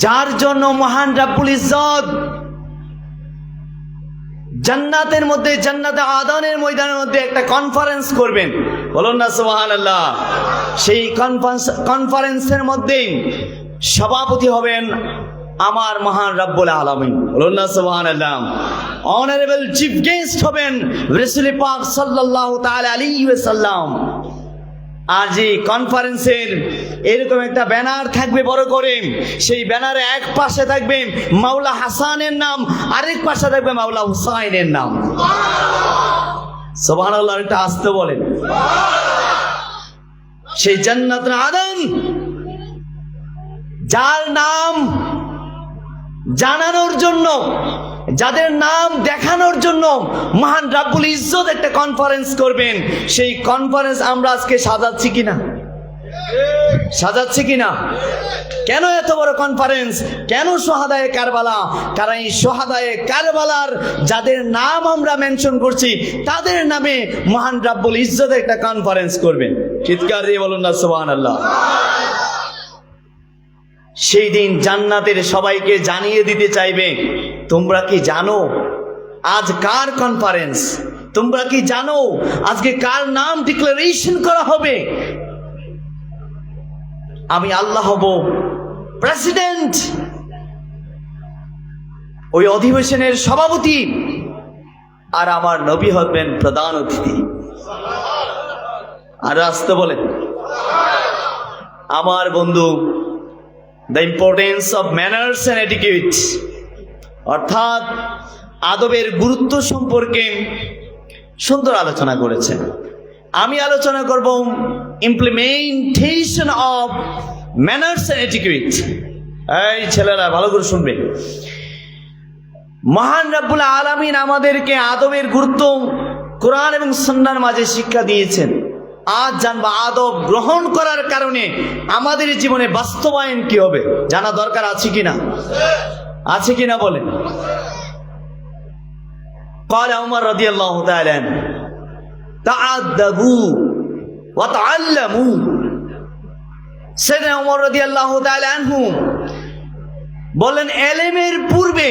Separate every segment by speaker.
Speaker 1: যার জন্য মহান রাব্বুল ইজ্জত জান্নাতের মধ্যে, জান্নাতে আদানের ময়দানের মধ্যে একটা কনফারেন্স করবেন। বলুন না সুবহানাল্লাহ। সেই কনফারেন্সের মধ্যে সভাপতি হবেন আমার মহান রাব্বুল আলামিন। বলুন না সুবহানাল্লাহ। অনারেবল চিফ গেস্ট হবেন রাসূল পাক সাল্লাল্লাহু তাআলা আলাইহি ওয়াসাল্লাম। আর যে কনফারেন্সের এরকম একটা ব্যানার থাকবে বড় করে, সেই ব্যানারে এক পাশে থাকবে মাওলা হাসানের নাম, আরেক পাশে থাকবে মাওলা হুসাইনের নাম। সুবহানাল্লাহ। এটা আসতে বলেন। সেই জান্নাতুল আদন যার নাম জানানোর জন্য, যাদের নাম দেখানোর জন্য মহান রাব্বুল ইজ্জত একটা কনফারেন্স করবেন, সেই কনফারেন্স আমরা আজকে সাজাচ্ছি কিনা? সাজাচ্ছি কিনা? কেন এত বড় কনফারেন্স? কেন সোহাদায়ে কারবালা? কারণ এই সোহাদায়ে কারবালার যাদের নাম আমরা মেনশন করছি, তাদের নামে মহান রাব্বুল ইজ্জত একটা কনফারেন্স করবেন। চিৎকার দিয়ে বলুন না সুবহানাল্লাহ। সেই দিন জান্নাতের সবাইকে জানিয়ে দিতে চাইবে, তোমরা কি জানো আজ কার কনফারেন্স? তোমরা কি জানো আজকে কার নাম ডিক্লারেশন করা হবে? আমি আল্লাহ হব প্রেসিডেন্ট, ওই অধিবেশনের সভাপতি, আর আমার নবী হবেন প্রধান অতিথি। আর আসতে বলেন আমার বন্ধু, the importance of manners and etiquette, অর্থাৎ আদবের গুরুত্ব সম্পর্কে সুন্দর আলোচনা করেছেন। আমি আলোচনা করব implementation of manners and etiquette. এই ছেলেরা ভালো করে শুনবে। মহান রাব্বুল আলামিন আমাদেরকে আদবের গুরুত্ব কোরআন এবং সুন্নাহর মাঝে শিক্ষা দিয়েছেন। আজ জানবা আদব গ্রহণ করার কারণে আমাদের জীবনে বাস্তবায়ন কি হবে, জানা দরকার আছে কিনা? আছে কিনা বলেন। قال عمر رضي الله تعالى عنه تعدبوا وتعلموا। সাইয়েদনা ওমর রাদিয়াল্লাহু তাআলা আনহু বলেন, এলেমের পূর্বে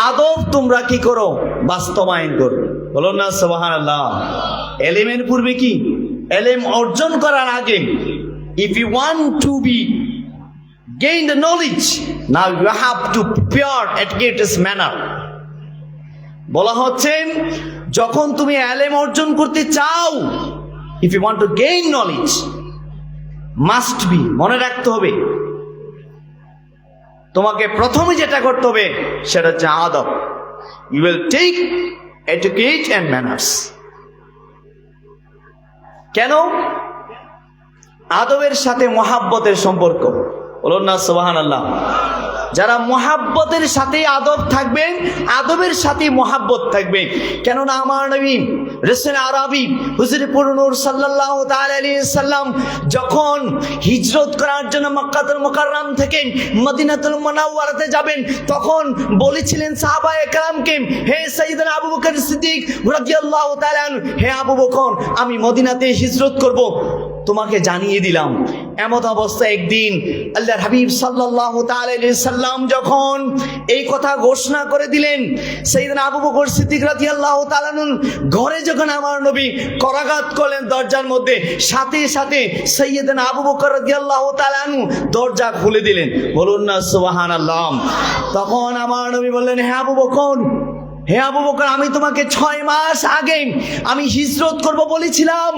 Speaker 1: আদব তোমরা কি করো? বাস্তবায়ন করো। বলুন না সুবহানাল্লাহ। এলেমের পূর্বে কি? এলেম অর্জন করার আগে, if you want to be gain the knowledge, now you have to prepare etiquette's manner। বলা হচ্ছে যখন তুমি এলেম অর্জন করতে চাও, if you want to gain knowledge, must be, মনে রাখতে হবে তোমাকে প্রথমে যেটা করতে হবে সেটা হচ্ছে আদব। You will take etiquette and manners। কেন? আদবের সাথে মহাব্বতের সম্পর্ক। বলুন না সুবহানাল্লাহ। যারা মহাব্বতের সাথে আদব থাকবে, আদবের সাথে মহাব্বত থাকবে। কেননা আমার নবী রাসূল আরবি হুজুর পুরনূর সাল্লাল্লাহু তাআলা আলাইহি সাল্লাম যখন হিজরত করার জন্য মক্কাতুল মুকাররম থেকে মদিনাতুল মুনাওয়ারাতে যাবেন, তখন বলেছিলেন সাহাবায়ে কেরামকে, হে সাইয়েদনা আবু বকর সিদ্দিক রাদিয়াল্লাহু তাআলা আনহু, হে আবু বকর, আমি মদিনাতে হিজরত করব, তোমাকে জানিয়ে দিলাম। এমত অবস্থায় একদিন আল্লাহর হাবিব সাল্লাল্লাহু তাআলা আলাইহি সাল্লাম যখন এই কথা ঘোষণা করে দিলেন, সাইয়েদনা আবু বকর সিদ্দিক রাদিয়াল্লাহু তাআলা আনহু ঘরে যখন আমার নবী করাঘাত করলেন দরজার মধ্যে, সাথে সাথে সাইয়েদনা আবু বকর রাদিয়াল্লাহু তাআলা আনহু দরজা খুলে দিলেন। বলুন না সুবহানাল্লাহ। তখন আমার নবী বললেন, হে আবু বকর, হে আবু বকর, আমি তোমাকে 6 মাস আগে আমি হিজরত করব বলেছিলাম,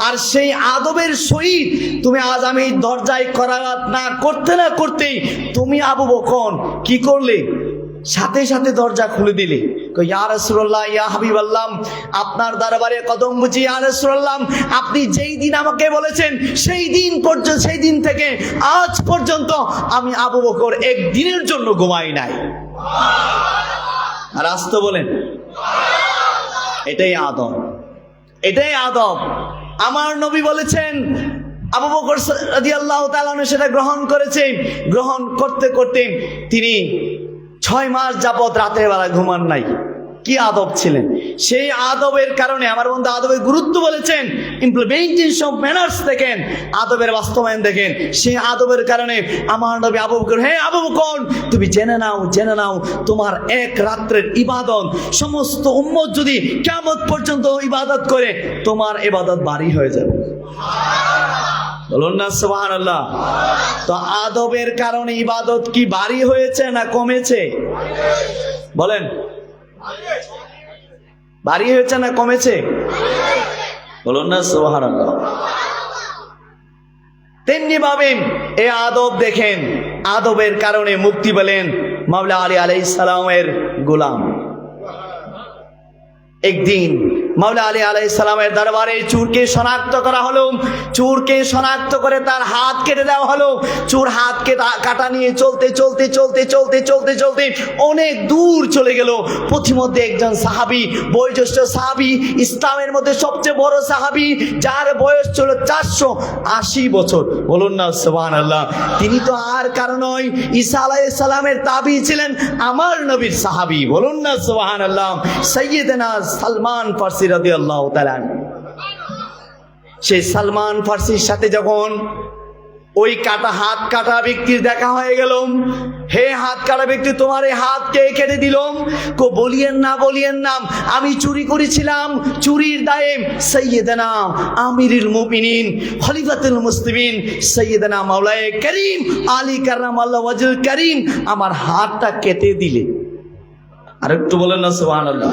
Speaker 1: আর সেই আদবের সহিত তুমি আজ আমি দরজায় করাঘাত না করতেই তুমি আবু বকর কি করলে? সাথে সাথে দরজা খুলে দিলে। ইয়া রাসূলুল্লাহ, ইয়া হাবিবাল্লাহ, আপনার দরবারে কদম বুঝি ইয়া রাসূলুল্লাহ, আপনি যেই দিন আমাকে বলেছেন সেই দিন থেকে আজ পর্যন্ত আমি আবু বকর একদিনের জন্য ঘুমাই নাই। আর আসতে বলেন, এটাই আদব, এটাই আদব। আমার নবী বলেছেন, আবু বকর রাদিয়াল্লাহু তাআলা সেটা গ্রহণ করেছে। গ্রহণ করতে করতে তিনি 6 মাস যাবত রাতের বেলা ঘুমান নাই। কি আদব ছিলেন। সেই আদবের কারণে আমার বন্ধু আদবের গুরুত্ব বলেছেন, ইমপ্লিমেন্টেশন অফ ম্যানার্স দেখেন, আদবের বাস্তবায়ন দেখেন। সেই আদবের কারণে আমার নবী আবু বকর, হে আবু বকর তুমি জেনে নাও তোমার এক রাত্রের ইবাদত সমস্ত উম্মত যদি কিয়ামত পর্যন্ত ইবাদত করে তোমার ইবাদত ভারী হয়ে যাবে। বলুন না সুবহানাল্লাহ। তো আদবের কারণে ইবাদত কি ভারী হয়েছে না কমেছে? বলেন, ভারী হয়েছে না কমেছে? বলুন না সুবহানাল্লাহ। তেমনি ভাবে এই আদব দেখেন, আদবের কারণে মুক্তি পেলেন মাওলা আলী আলাইহিস সালামের গোলাম। একদিন মাওলা আলী আলাইহিস সালামের দরবারে চোরকে শনাক্ত করা হলো। চোরকে শনাক্ত করে তার হাত কেটে দেওয়া হলো। চোর হাতকে কাটা নিয়ে চলতে অনেক দূর চলে গেল। পথিমধ্যে একজন সাহাবী, বয়োজ্যেষ্ঠ সাহাবী, ইসলামের মধ্যে সবচেয়ে বড় সাহাবী, যার বয়স ছিল 480 বছর। বলুন না সুবহানাল্লাহ। তিনি তো আর কারণ নয়, ঈসা আলাইহিস সালামের তাবী ছিলেন, আমার নবীর সাহাবী। বলুন না সুবহানাল্লাহ। সাইয়্যিদনা সালমান ফারসি রাদিয়াল্লাহু তাআলা। সেই সালমান ফারসির সাথে যখন ওই হাত কাটা ব্যক্তির দেখা হয়ে গেল, হে হাত কাটা ব্যক্তি, তোমার এই হাত কে কেটে দিল? বলিয়েন না, আমি চুরি করেছিলাম। চুরির দায়ে সাইয়্যিদানা আমিরুল মুমিনিন খলিফাতুল মুসলিমিন সাইয়্যিদানা মাওলায়ে কারীম আলী কাররামাল্লাহু ওয়াজহুল কারীম আমার হাতটা কেটে দিলে। আর একটু বলেন না সুবহানাল্লাহ।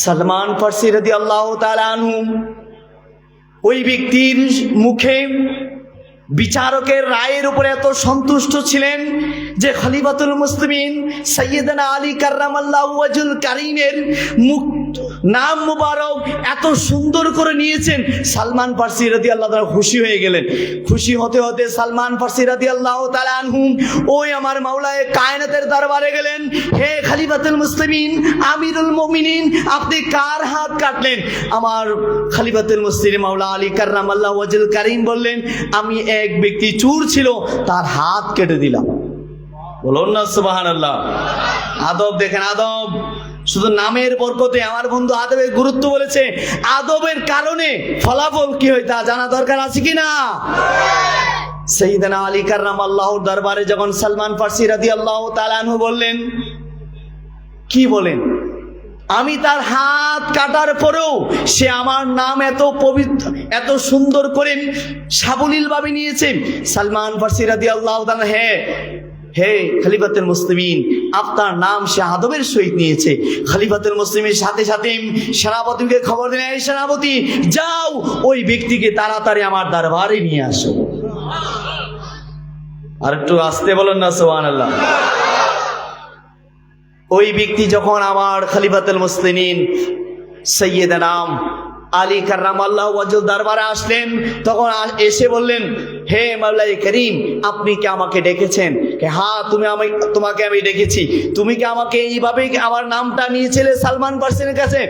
Speaker 1: সালমান ফারসি রাদিয়াল্লাহু তাআলা আনহু ওই ব্যক্তির মুখে বিচারকের রায়ের উপরে এত সন্তুষ্ট ছিলেন যে খলিফাতুল মুসলিমিন সাইয়্যিদানা আলী কাররামাল্লাহু ওয়াজহুল কারীমের মুখ নাম মুবারক এত সুন্দর করে নিয়েছেন। সালমান ফারসি রাদিয়াল্লাহু তাআলা খুশি হয়ে গেলেন। খুশি হতে হতে সালমান ফারসি রাদিয়াল্লাহু তাআলা আনহু ওই আমার মাওলায়ে কায়নাতের দরবারে গেলেন। হে খলিফাতুল মুসলিমিন আমিরুল মুমিনিন, আপনি কার হাত কাটলেন? আমার খলিফাতুল মুসলিমিন মাওলা আলী কাররামাল্লাহু ওয়াজহুল কারীম বললেন, আমি এক ব্যক্তি চোর ছিল, তার হাত কেটে দিলাম। বলুন না সুবহানাল্লাহ। আদব দেখেন, আদব শুধু নামের বরকতে। আমার বন্ধু আদবের গুরুত্ব বলেছে, আদবের কারণে ফলাফল কি হয় তা জানা দরকার আছে কিনা? সাইয়্যিদানা আলী কাররামাল্লাহুর দরবারে যখন সালমান ফারসি রাদিয়াল্লাহু তাআলা আনহু বললেন, কি বলেন? আমি তার হাত কাটার পরেও সে আমার নাম এত পবিত্র, এত সুন্দর করে সাবলীল ভাবে নিয়েছে। সালমান ফারসি রাদিয়াল্লাহু তাআলা, হে খলিফাতুল মুসলিমিন, আপনার নাম সে আদবের সহিত নিয়েছে। খলিফাতুল মুসলিমের সাথে সাথে সেনাপতিকে খবর দিলেন, এই সেনাপতি, যাও ওই ব্যক্তিকে তাড়াতাড়ি আমার দরবারে নিয়ে আসো। আর একটু আসতে বলুন না সুবহানাল্লাহ। ওই ব্যক্তি যখন আমার খলিফাতুল মুসলিমিন সাইয়্যিদানা আলী কাররামাল্লাহু ওয়াজহুল দরবারে আসলেন, তখন এসে বললেন, হে মাওলায়ে কারীম, আপনি কি আমাকে ডেকেছেন? হ্যাঁ, তোমাকে আমি ডেকেছি। তুমি কি আমাকে এইভাবে আমার নামটা নিয়েছিলে সালমান ফারসির কাছে?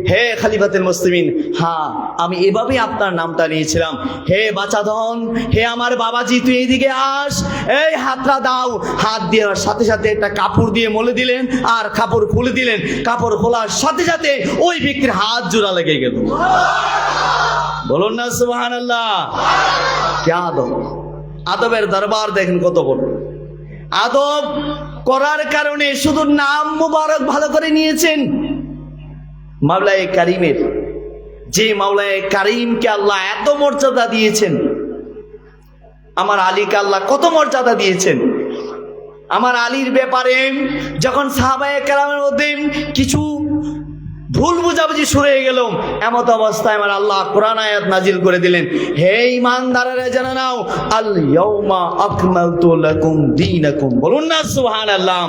Speaker 1: হে খলিফাতুল মুসলিমিন, হ্যাঁ, আমি এভাবেই আপনার নামটা নিয়েছিলাম। হে বাচাধন, হে আমার বাবাজি, তুই এইদিকে আস, এই হাতটা দাও। হাত দেওয়ার সাথে সাথে একটা কাপড় দিয়ে মলে দিলেন, আর কাপড় খুলে দিলেন। কাপড় খোলার সাথে সাথে ওই ব্যক্তির হাত জোড়া লেগে গেল। বলুন না সুবহানাল্লাহ। কি আদব! আদবের দরবার দেখেন কত বড়। আদব করার কারণে শুধু নাম মুবারক ভালো করে নিয়েছেন মাওলায়ে কারীমের। যে মাওলায়ে কারীমকে আল্লাহ এত মর্যাদা দিয়েছেন, আমার আলীকে আল্লাহ কত মর্যাদা দিয়েছেন। আমার আলীর ব্যাপারে যখন সাহাবায়ে কেরামের মধ্যে কিছু ভুল বুঝাবুঝি শুরু হয়ে গেল, এমত অবস্থায় আমার আল্লাহ কোরআন আয়াত নাজিল করে দিলেন, হে ঈমানদারেরা জেনে নাও, আল ইয়াউমা আকমালতু লাকুম দীনাকুম। বলুন না সুবহানাল্লাহ।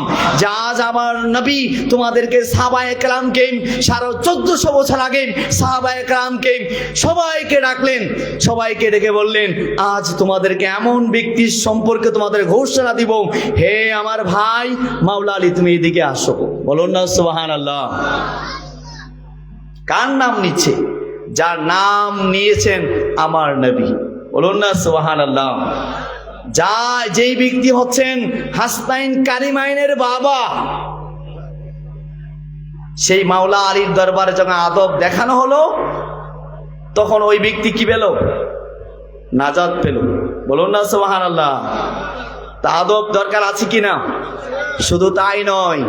Speaker 1: আজ আমার নবী তোমাদেরকে সাহাবায়ে কেরামকে 1450 বছর আগে সাহাবায়ে কেরামকে সবাইকে ডাকলেন, সবাইকে ডেকে বললেন, আজ তোমাদেরকে এমন ব্যক্তির সম্পর্কে তোমাদের ঘোষণা দিব, হে আমার ভাই মাওলা আলী, তুমি এদিকে আসো। বলুন না সুবহানাল্লাহ। কার নাম নিচ্ছে? যার নাম নিয়েছেন আমার নবী। বলুন না সুবহানাল্লাহ। যেই ব্যক্তি হচ্ছেন হাসনাইন কারিমাইনের বাবা, সেই মাওলা আলীর দরবারে যখন আদব দেখানো হলো, তখন ওই ব্যক্তি কি পেল? নাজাত পেল। বলুন না সুবহানাল্লাহ। তা আদব দরকার আছে কিনা? শুধু তাই নয়,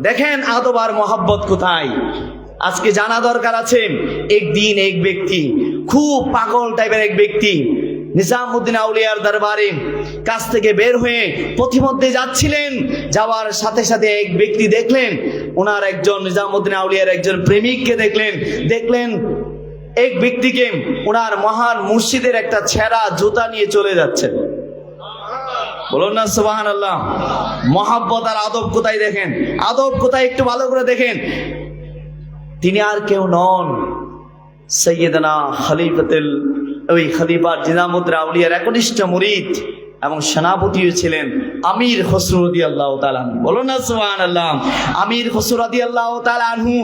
Speaker 1: দেখেন আদব আর মহাব্বত কোথায় আজকে জানা দরকার আছে। একদিন এক ব্যক্তি, খুব পাগল টাইপের এক ব্যক্তি, নিজামউদ্দিন আউলিয়ার দরবারে কাছ থেকে বের হয়ে পথিমধ্যে যাচ্ছিলেন। যাওয়ার সাথে সাথে এক ব্যক্তি দেখলেন, ওনার একজন নিজামউদ্দিন আউলিয়ার একজন প্রেমিককে দেখলেন এক ব্যক্তিকে ওনার মহান মুর্শিদের একটা ছেঁড়া জুতা নিয়ে চলে যাচ্ছেন। বলুন না সুবহানাল্লাহ। মহাব্বত আর আদব কোথায় দেখেন, আদব কোথায় একটু ভালো করে দেখেন। তিনি আর কেউ নন, সৈয়দনা খলিফা নিজামউদ্দিন আউলিয়ার একনিষ্ঠ মুরিদ এবং সেনাপতিও ছিলেন আমির খসরু রাদিয়াল্লাহু তাআলা আনহু। বলুন না সুবহানাল্লাহ। আমির খসরু রাদিয়াল্লাহু তাআলা আনহু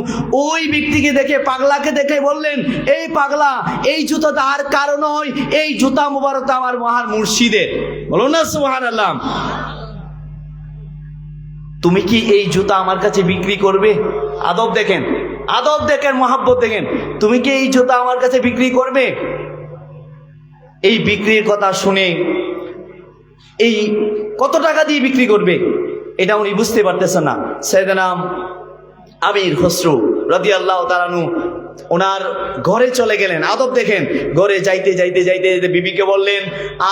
Speaker 1: ওই ব্যক্তিকে দেখে, পাগলাকে দেখে বললেন, এই পাগলা, এই জুতাটা আর কারো নয়, এই জুতা মুবারক আমার মহান মুর্শিদের। বলুন না সুবহানাল্লাহ। তুমি কি এই জুতা আমার কাছে বিক্রি করবে? আদব দেখেন, আদব দেখেন, মহাব্বত দেখেন। তুমি কি এই জুতা আমার কাছে বিক্রি করবে? এই বিক্রির কথা শুনে, এই কত টাকা দিয়ে বিক্রি করবে এটা উনি বুঝতে পারতেছেন না। সাইয়েদনা আমির খসরু রাদিয়াল্লাহু তাআলা আনহু ওনার ঘরে চলে গেলেন। আদব দেখেন, ঘরে যাইতে যাইতে যাইতে যাইতে বিবিকে বললেন,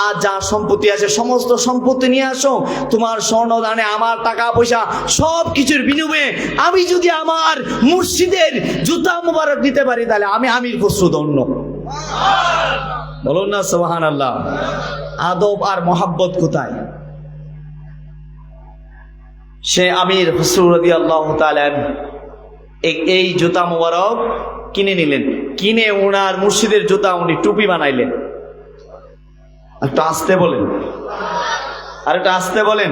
Speaker 1: আজ যা সম্পত্তি আছে সমস্ত সম্পত্তি নিয়ে আসো, তোমার স্বর্ণ দানে আমার টাকা পয়সা সব কিছুর বিনিময়ে আমি যদি আমার মুর্শিদের জুতা মুবারক দিতে পারি, তাহলে আমি আমির খসরু ধন্য। বলুন না সুবহানাল্লাহ। আদব আর মহাব্বত কোথায়? সে আমির খসরু রাদিয়াল্লাহু তাআলা এই জুতা মুবারক কিনে নিলেন, কিনে ওনার মুর্শিদের জুতা উনি টুপি বানাইলেন। একটু আস্তে বলেন, আর একটু আস্তে বলেন।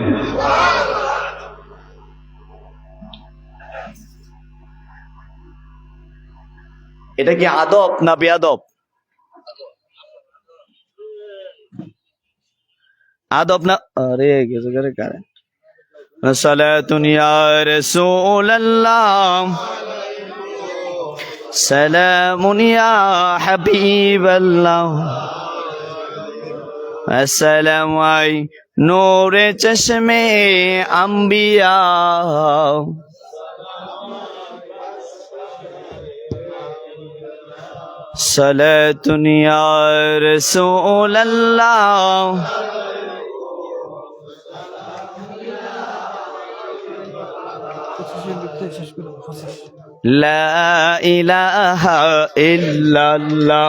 Speaker 1: এটা কি আদব না বেয়াদব? আদব না? আরে গেছে করে কারেন্ট। সালাতুন ইয়া রাসূলুল্লাহ, সালামুন ইয়া হাবিবাল্লাহ, আসসালামু আলাই নূরে চশমে আম্বিয়া, সালাতুন ইয়া রাসূলুল্লাহ, লা ইলাহা ইল্লাল্লাহ,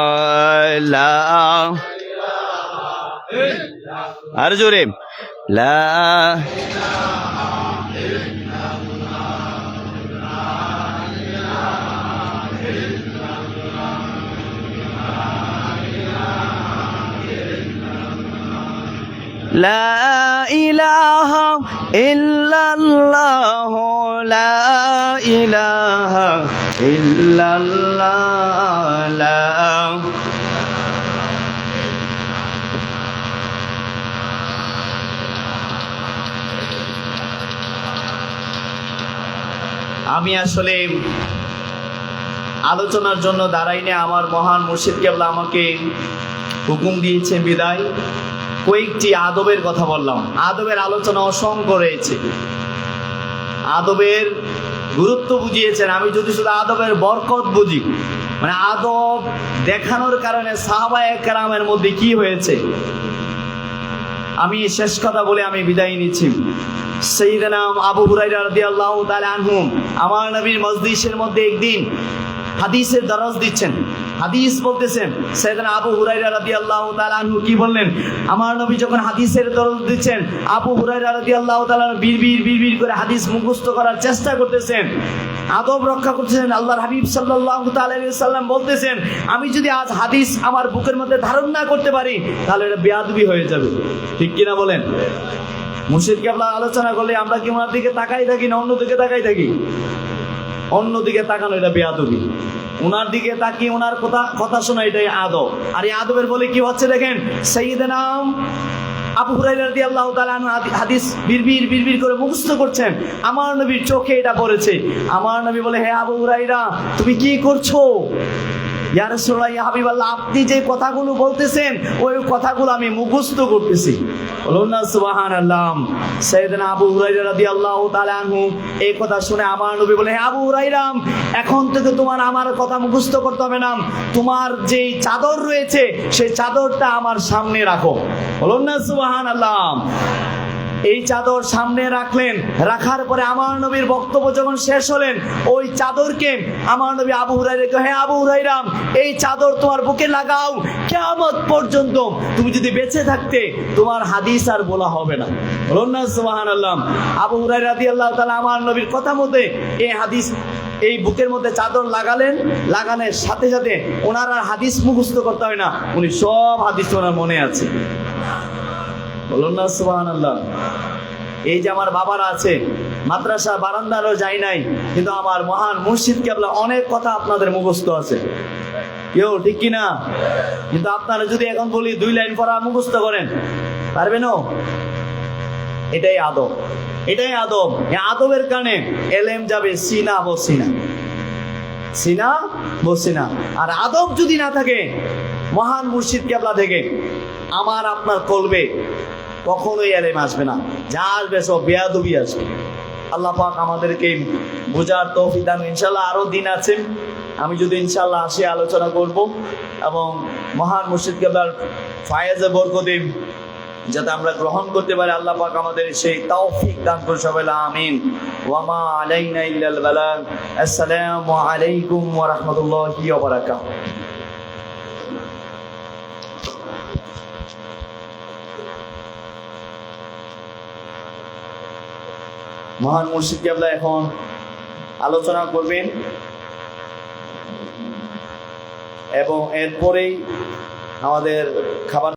Speaker 1: আর জোরে, লা লা ইলাহা ইল্লাল্লাহ, লা ইলাহা ইল্লাল্লাহ। আমি আসলে আলোচনার জন্য দাঁড়াইনি, আমার মহান মুর্শিদ কেবলা আমাকে হুকুম দিয়েছে বিদায় কয়েকটি আদবের কথা বললাম। আদবের আলোচনা অসংখ্য রয়েছে, আদবের গুরুত্ব বুঝিয়েছেন। আমি যদি শুধু আদবের বরকত বুঝি, মানে আদব দেখানোর কারণে সাহাবায়ে কেরামের মধ্যে কি হয়েছে, আমি শেষ কথা বলে আমি বিদায় নিচ্ছি। সাইয়েদনা আবু হুরায়রা রাদিয়াল্লাহু তাআলা আনহু আমার নবীর মজলিসের মধ্যে একদিন হাদিসের দরজ দিচ্ছেন, হাদিস বলতেছেন। সাইয়েদনা আবু হুরায়রা রাদিয়াল্লাহু তাআলা আনহু কি বললেন? আমার নবী যখন হাদিসের দরজ দিচ্ছেন, আবু হুরায়রা রাদিয়াল্লাহু তাআলা বিড়বিড় করে হাদিস মুখস্থ করার চেষ্টা করতেছেন, আদব রক্ষা করতেছেন। আল্লাহর হাবিব সাল্লাল্লাহু তাআলা আলাইহি সাল্লাম বলতেছেন, আমি যদি আজ হাদিস আমার বুকের মধ্যে ধারণ না করতে পারি, তাহলে এটা বেয়াদবি হয়ে যাবে। ঠিক কিনা বলেন? মুর্শিদ কেবলা আলোচনা করলে আমরা কি ওনার দিকে তাকাই থাকি না অন্যদিকে তাকাই থাকি? অন্যদিকে তাকানো এটা বেয়াদবি। ওনার দিকে তাকিয়ে ওনার কথা শোনা এটাই আদব। আর এই আদবের বলে কি হচ্ছে দেখেন, সাইয়েদনা আবু হুরায়রা রাদিয়াল্লাহু তাআলা আনহু হাদিস বিড়বিড় করে মুখস্থ করছেন, আমার নবীর চোখে এটা পড়েছে। আমার নবী বলে, হে আবু হুরায়রা, তুমি কি করছো? ইয়া রাসূলুল্লাহ, ইয়া হাবিবাল্লাহ, আপনি যে কথাগুলো বলতেছেন ওই কথাগুলো আমি মুখস্থ করতেছি। বলুন না সুবহানাল্লাহ। সাইয়েদনা আবু হুরায়রা রাদিয়াল্লাহু তাআলা আনহু এই কথা শুনে আমার নবী বলে, হে আবু হুরায়রা, এখন থেকে তোমার আমার কথা মুখস্থ করতে হবে না, তোমার যেই চাদর রয়েছে সেই চাদরটা আমার সামনে রাখো। বলুন না সুবহানাল্লাহ। এই চাদর সামনে রাখলেন, রাখার পরে আমার নবীর বক্তব্য যখন শেষ হলেন, ওই চাদরকে আমার নবী আবু হুরায়রাকে, হে আবু হুরায়রা, এই চাদর তোমার বুকে লাগাও, কিয়ামত পর্যন্ত তুমি যদি বেঁচে থাকতে তোমার হাদিস আর বলা হবে না। বলুন না সুবহানাল্লাহ। আবু হুরায়রা রাদিয়াল্লাহু তাআলা আমার নবীর কথা মতে এই হাদিস এই বুকের মধ্যে চাদর লাগালেন, লাগানোর সাথে সাথে ওনার আর হাদিস মুখস্থ করতে হয় না, উনি সব হাদিস ওনার মনে আছে। বলুন না সুবহানাল্লাহ। এই যে আমার বাবারা আছে, মাদ্রাসা বারান্দারও যাই নাই, কিন্তু আমার মহান মুর্শিদ কেবলা অনেক কথা আপনাদের মুখস্থ আছে, কেউ ঠিক কিনা? কিন্তু আপনারা যদি এখন বলি 2 লাইন পড়া মুখস্থ করেন, পারবেন? এটাই আদব, এটাই আদব। এই আদবের কারণে এলেম যাবে সিনা বসিনা, সিনা বসিনা। আর আদব যদি না থাকে মহান মুর্শিদ কেবলা থেকে আমার আপনার কলবে কখনোই এলেম আসবে না, যা আসবে সব বেয়াদবি আসবে। আল্লাহ পাক আমাদেরকে বোঝার তৌফিক দান। ইনশাআল্লাহ আরো দিন আছে, আমি যদি ইনশাআল্লাহ আসি আলোচনা করব, এবং মহান মুর্শিদ কেবলার ফায়েজে বরকতে যাতে আমরা গ্রহণ করতে পারি, আল্লাহ পাক আমাদের সেই তৌফিক দান করুন। সবাই আমিন। ওয়া মা আলাইনা ইল্লাল বালাগ। আসসালামু আলাইকুম ওয়া রাহমাতুল্লাহি ওয়া বারাকাতুহু। মহান মুর্শিদ কেবলা এখন আলোচনা করবেন, এবং এরপরেই আমাদের খাবার